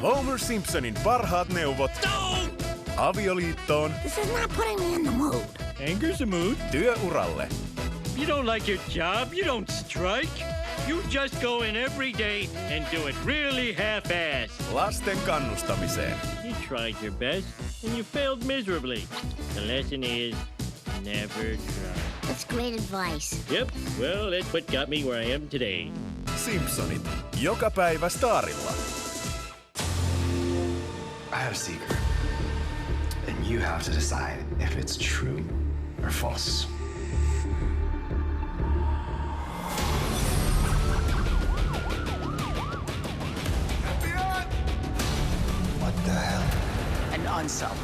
Homer Simpsonin parhaat neuvot avioliittoon, This is not putting me in the mood. Anger's a mood. työuralle You don't like your job, you don't strike. You just go in every day and do it really half-assed. lasten kannustamiseen. You tried your best and you failed miserably. The lesson is never try. That's great advice. Yep, well, that's what got me where I am today. Simpsonit. Joka päivä Starilla. I have a secret. And you have to decide if it's true or false. What the hell? An unsub.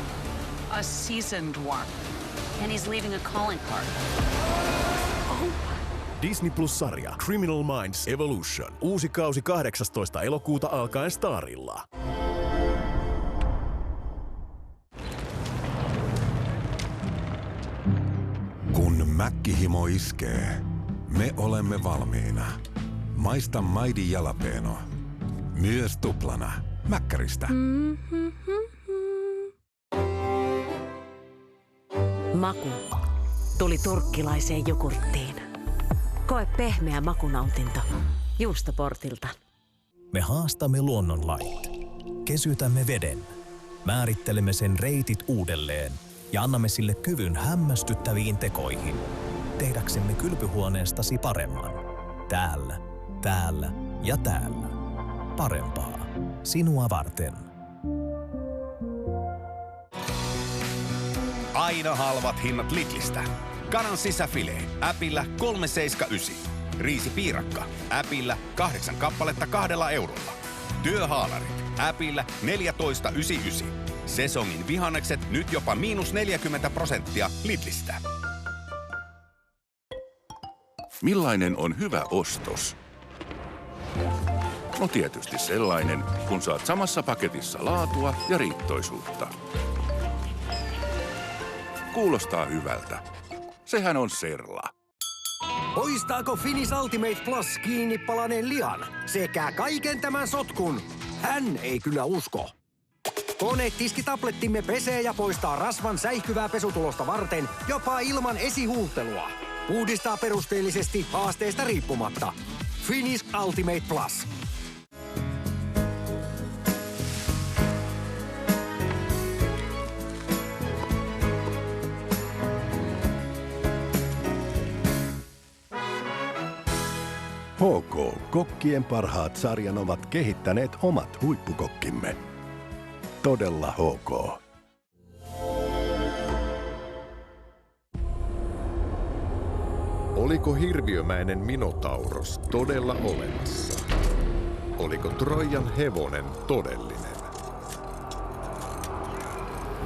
A seasoned one. And he's leaving a calling card. Disney Plus-sarja Criminal Minds Evolution. Uusi kausi 18. elokuuta alkaen Starilla. Kun mäkkihimo iskee, me olemme valmiina. Maista Maidin jalapeeno. Myös tuplana. Mäkkäristä. Maku tuli turkkilaiseen jogurttiin. Koe pehmeä makunautinto Juustoportilta. Me haastamme luonnonlait. Kesytämme veden. Määrittelemme sen reitit uudelleen ja annamme sille kyvyn hämmästyttäviin tekoihin. Tehdäksemme kylpyhuoneestasi paremman. Täällä, täällä ja täällä. Parempaa. Sinua varten. Aina halvat hinnat Lidlistä. Kanan sisäfilee, äpillä 3,79. Riisipiirakka, äpillä 8 kappaletta 2 eurolla. Työhaalarit, äpillä 14,99. Sesongin vihannekset nyt jopa -40% Lidlistä. Millainen on hyvä ostos? No tietysti sellainen, kun saat samassa paketissa laatua ja riittoisuutta. Kuulostaa hyvältä. Sehän on Serla. Poistaako Finish Ultimate Plus kiinni palaneen lihan sekä kaiken tämän sotkun? Hän ei kyllä usko. Konetiskitablettimme pesee ja poistaa rasvan säihkyvää pesutulosta varten jopa ilman esihuuhtelua. Uudistaa perusteellisesti haasteesta riippumatta. Finish Ultimate Plus. HK, kokkien parhaat sarjan ovat kehittäneet omat huippukokkimme. Todella HK. Oliko hirviömäinen Minotauros todella olemassa? Oliko Trojan hevonen todellinen?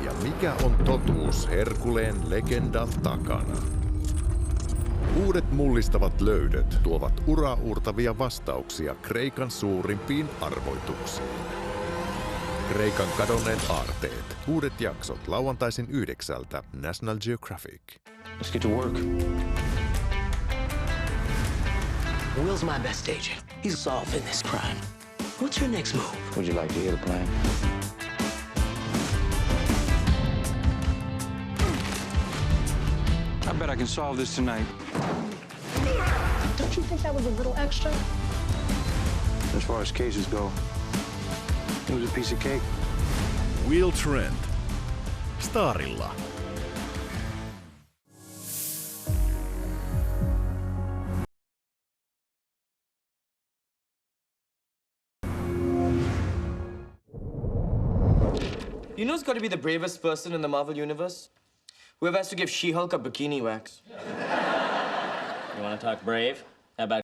Ja mikä on totuus Herkuleen legendan takana? Uudet mullistavat löydöt tuovat uraauurtavia vastauksia Kreikan suurimpiin arvoituksiin. Kreikan kadonneet aarteet. Uudet jaksot lauantaisin 9 National Geographic. Let's get to work. Will's my best agent. He's solving this crime. What's your next move? Would you like to hear the plan? I bet I can solve this tonight. Don't you think that was a little extra? As far as cases go, it was a piece of cake. Will Trent. Starilla. You know who's got to be the bravest person in the Marvel Universe? Whoever has to give She-Hulk a bikini wax. You want to talk brave? How about